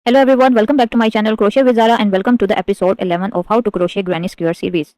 Hello everyone, welcome back to my channel Crochet with Zara and welcome to the episode 11 of How to Crochet Granny Square series.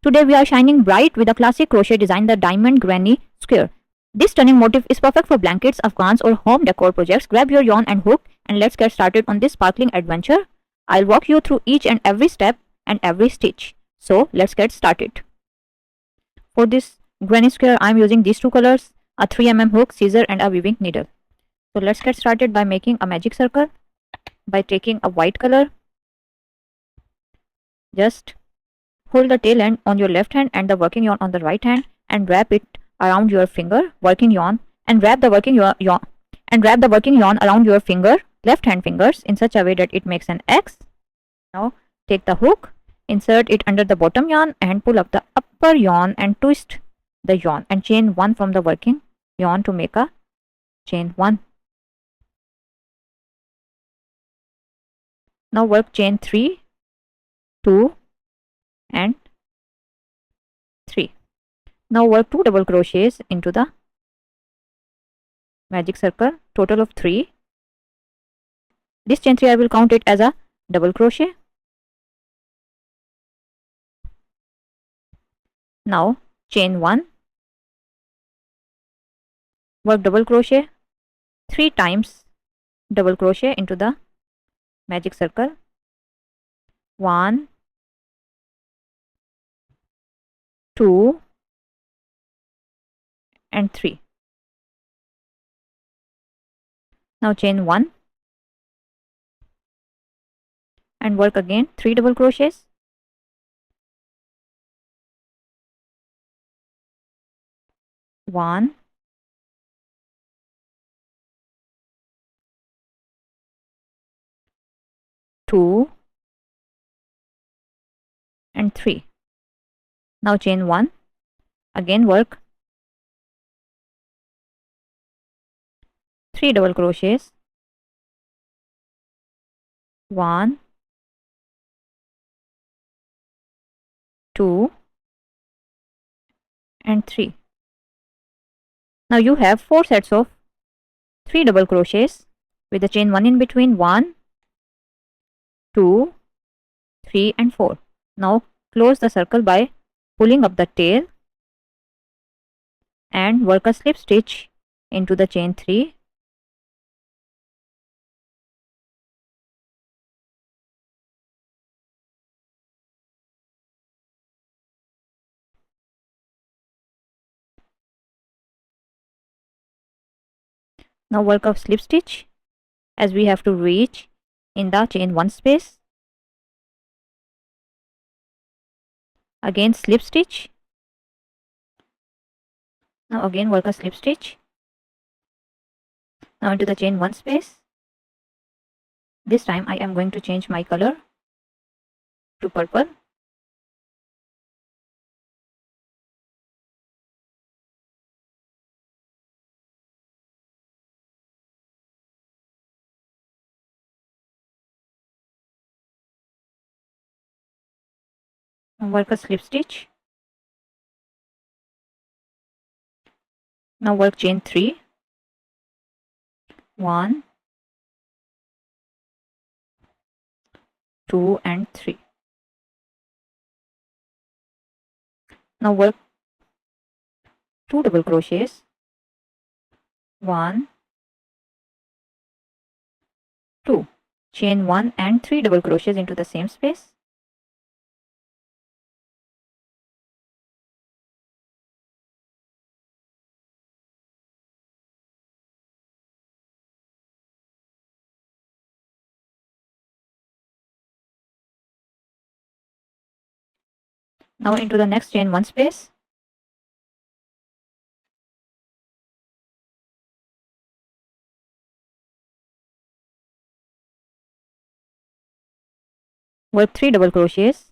Today we are shining bright with a classic crochet design, the Diamond Granny Square. This stunning motif is perfect for blankets, afghans or home decor projects. Grab your yarn and hook and let's get started on this sparkling adventure. I'll walk you through each and every step and every stitch. So let's get started. For this Granny Square I am using these two colors, a 3mm hook, scissor and a weaving needle. So let's get started by making a magic circle. By taking a white color, just hold the tail end on your left hand and the working yarn on the right hand and wrap it around your finger working yarn and wrap the working yarn around your left hand fingers in such a way that it makes an X. Now take the hook, insert it under the bottom yarn and pull up the upper yarn and twist the yarn and chain 1 from the working yarn to make a chain 1. Now work chain 3, 2 and 3. Now work 2 double crochets into the magic circle, total of 3. This chain 3 I will count it as a double crochet. Now chain 1, work double crochet 3 times, double crochet into the magic circle, 1, 2 and 3. Now chain 1 and work again 3 double crochets, 1, 2 and 3. Now chain 1, again work 3 double crochets, 1, 2 and 3. Now you have 4 sets of 3 double crochets with the chain 1 in between, 1, 2, 3 and 4. Now close the circle by pulling up the tail and work a slip stitch into the chain 3. Now work a slip stitch as we have to reach in the chain 1 space. Again slip stitch. Now again work a slip stitch. Now into the chain 1 space. This time I am going to change my color to purple. Now work a slip stitch. Now work chain 3. 1, 2 and 3. Now work 2 double crochets, 1, 2. Chain 1 and 3 double crochets into the same space. Now into the next chain 1 space. Work 3 double crochets,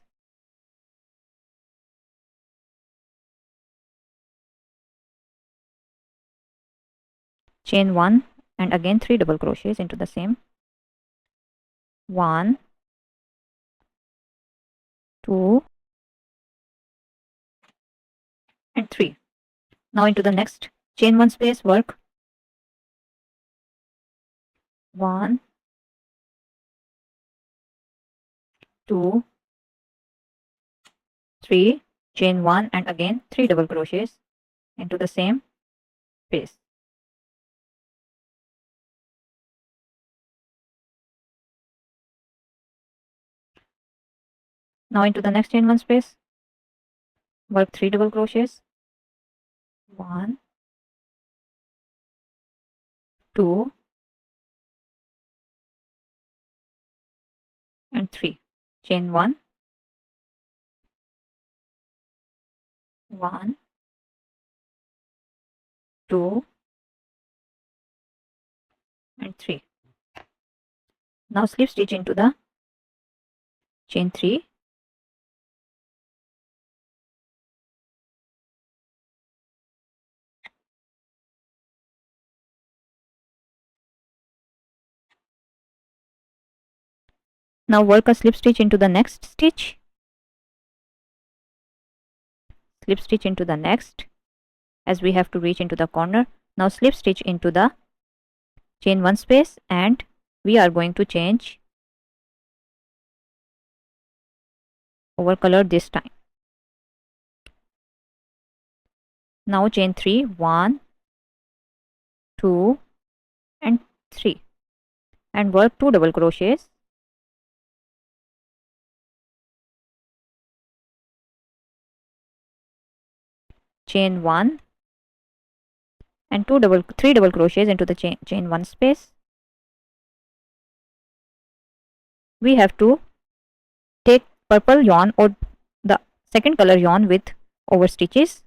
chain 1 and again 3 double crochets into the same. 1, 2 and 3. Now into the next chain 1 space, work 1, 2, 3, chain 1 and again 3 double crochets into the same space. Now into the next chain 1 space, work 3 double crochets, 1, 2 and 3, chain 1, 1, 2 and 3. Now slip stitch into the chain 3, now work a slip stitch into the next stitch, slip stitch into the next, as we have to reach into the corner. Now slip stitch into the chain 1 space and we are going to change over color this time. Now chain 3, 1, 2 and 3 and work 2 double crochets, chain 1 and 3 double crochets into the chain 1 space. We have to take purple yarn or the second color yarn with over stitches.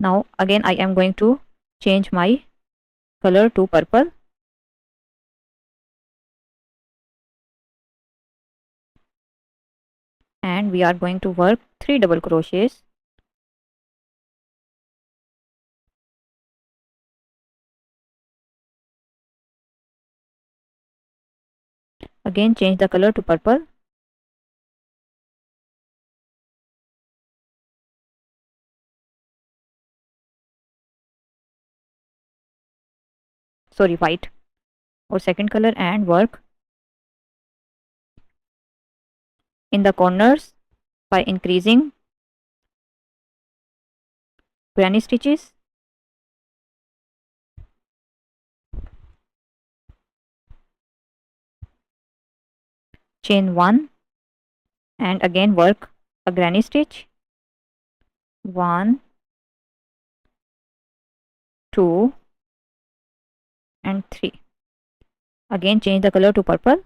Now again I am going to change my color to purple. And we are going to work 3 double crochets, again change the color to purple, sorry white or second color, and work in the corners by increasing granny stitches, chain 1 and again work a granny stitch, 1, 2 and 3, again change the color to purple,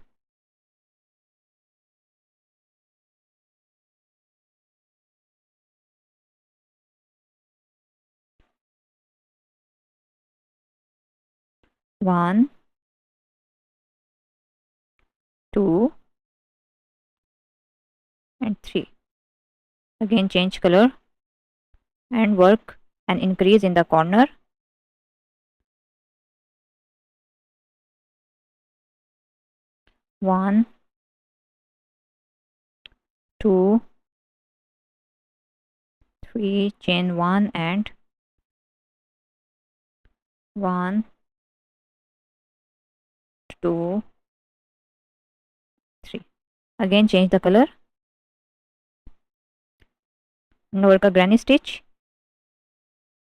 one, 2 and 3, again change color and work an increase in the corner, 1, 2, 3, chain 1 and 1, 2, 3, again change the color and work a granny stitch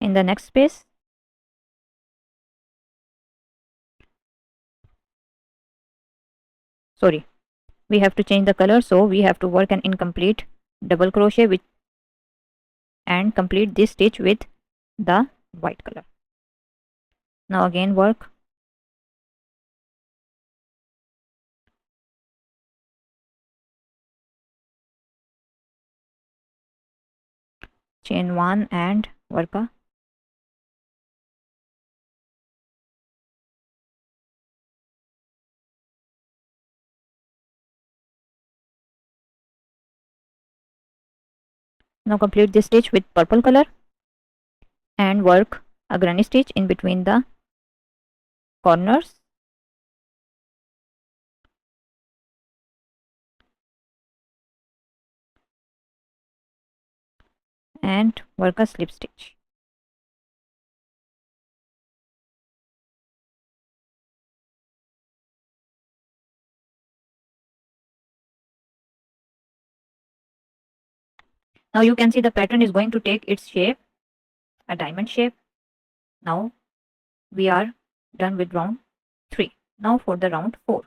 in the next space, sorry, we have to change the color, so we have to work an incomplete double crochet with and complete this stitch with the white color. Now again work chain 1 and work a now complete this stitch with purple color and work a granny stitch in between the corners, and work a slip stitch. Now you can see the pattern is going to take its shape, a diamond shape. Now we are done with round 3. Now for the round 4.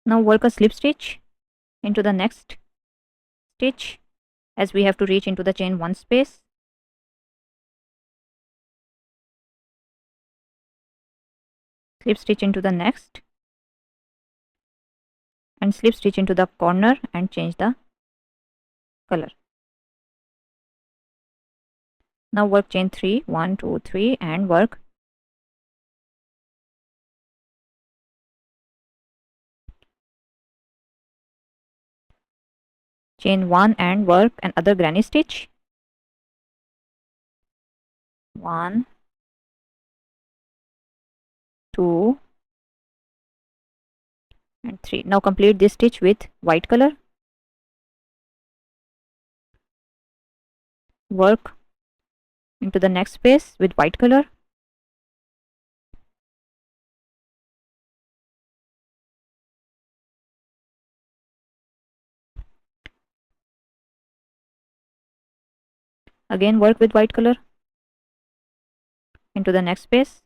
Now work a slip stitch into the next stitch, as we have to reach into the chain 1 space. Slip stitch into the next and slip stitch into the corner and change the color. Now work chain 3, 1, 2, 3 and work chain 1 and work another granny stitch. 1, 2 and 3. Now complete this stitch with white color. Work into the next space with white color. Again work with white color into the next space.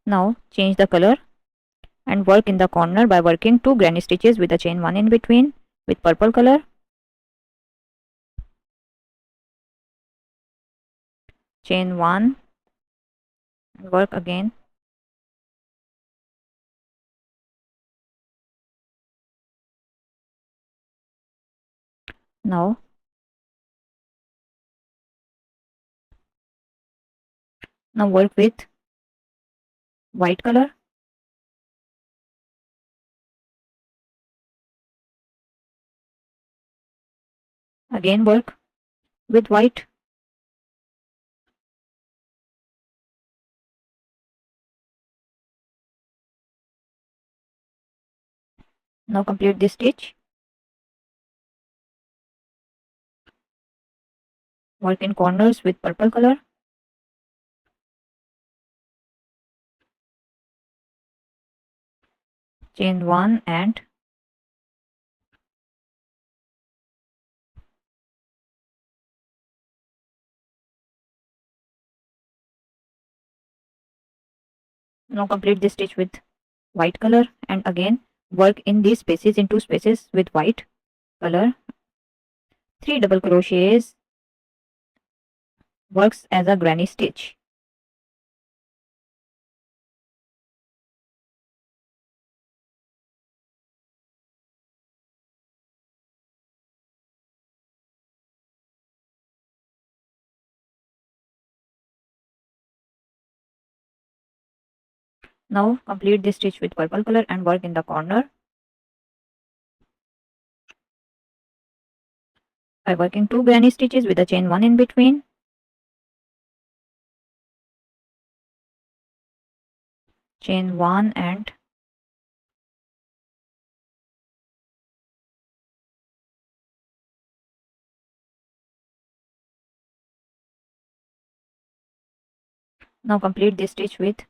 Now change the color and work in the corner by working 2 granny stitches with a chain 1 in between with purple color. Chain 1 and work again. Now work with white color. Again work with white. Now complete this stitch. Work in corners with purple color. Chain 1 and now complete this stitch with white color and again work in these spaces in 2 spaces with white color. 3 double crochets works as a granny stitch. Now complete this stitch with purple color and work in the corner by working 2 granny stitches with a chain 1 in between. Chain 1 and now complete this stitch with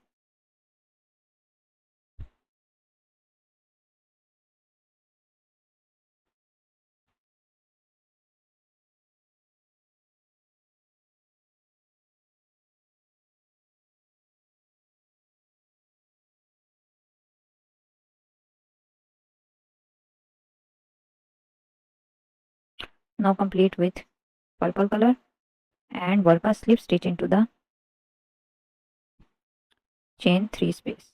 now complete with purple color and work a slip stitch into the chain 3 space.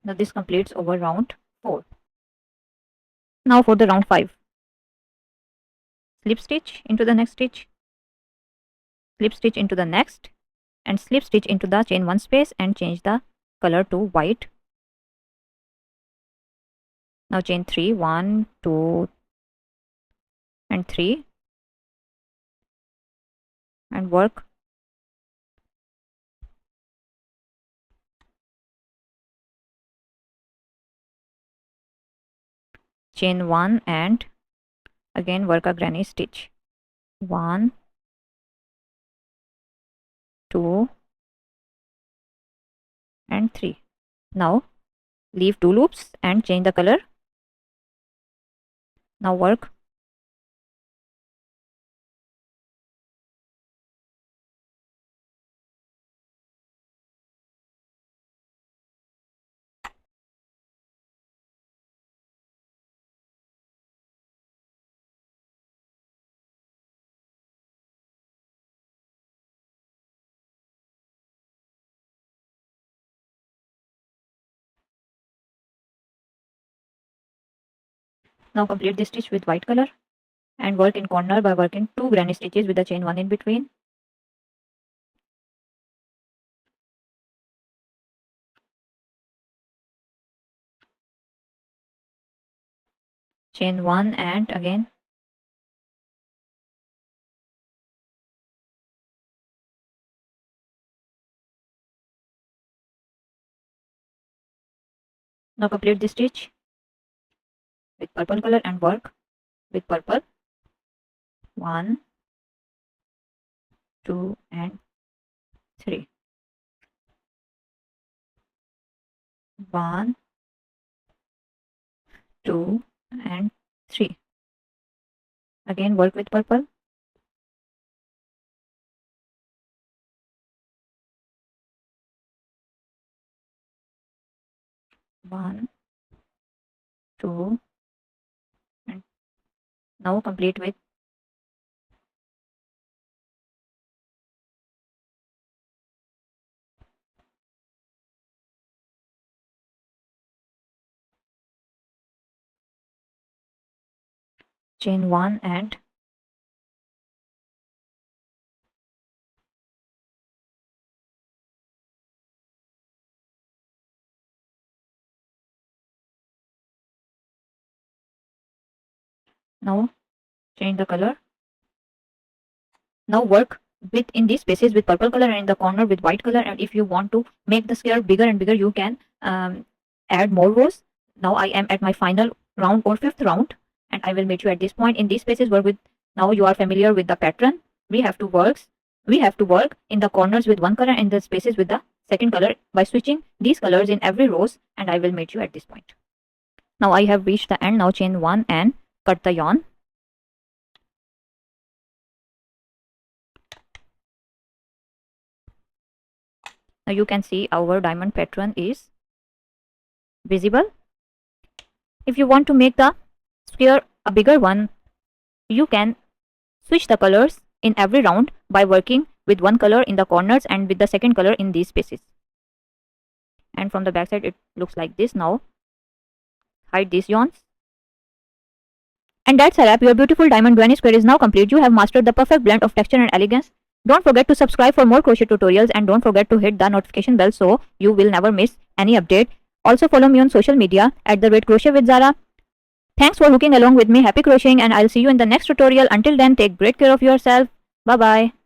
Now this completes over round 4. Now for the round 5. Slip stitch into the next stitch, slip stitch into the next and slip stitch into the chain 1 space and change the color to white. Now chain 3, 1, 2 and 3 and work chain 1 and again work a granny stitch. 1, 2 and 3. Now leave 2 loops and change the color. Now work now complete this stitch with white color and work in corner by working 2 granny stitches with the chain 1 in between. Chain 1 and again now complete this stitch with purple color and work with purple. 1, 2 and 3. 1, 2 and 3. Again work with purple. 1, 2 and now complete with chain 1 and now change the color. Now work with in these spaces with purple color and in the corner with white color, and if you want to make the square bigger and bigger you can add more rows. Now I am at my final round or 5th round and I will meet you at this point. In these spaces work with, now you are familiar with the pattern. We have to work in the corners with one color and the spaces with the second color by switching these colors in every rows, and I will meet you at this point. Now I have reached the end. Now chain 1 and cut the yarn. Now you can see our diamond pattern is visible. If you want to make the square a bigger one, you can switch the colors in every round by working with one color in the corners and with the second color in these spaces. And from the back side it looks like this. Now hide these yarns. And that's a wrap. Your beautiful diamond granny square is now complete. You have mastered the perfect blend of texture and elegance. Don't forget to subscribe for more crochet tutorials and don't forget to hit the notification bell so you will never miss any update. Also follow me on social media at @crochet with Zara. Thanks for hooking along with me. Happy crocheting and I'll see you in the next tutorial. Until then, take great care of yourself. Bye bye.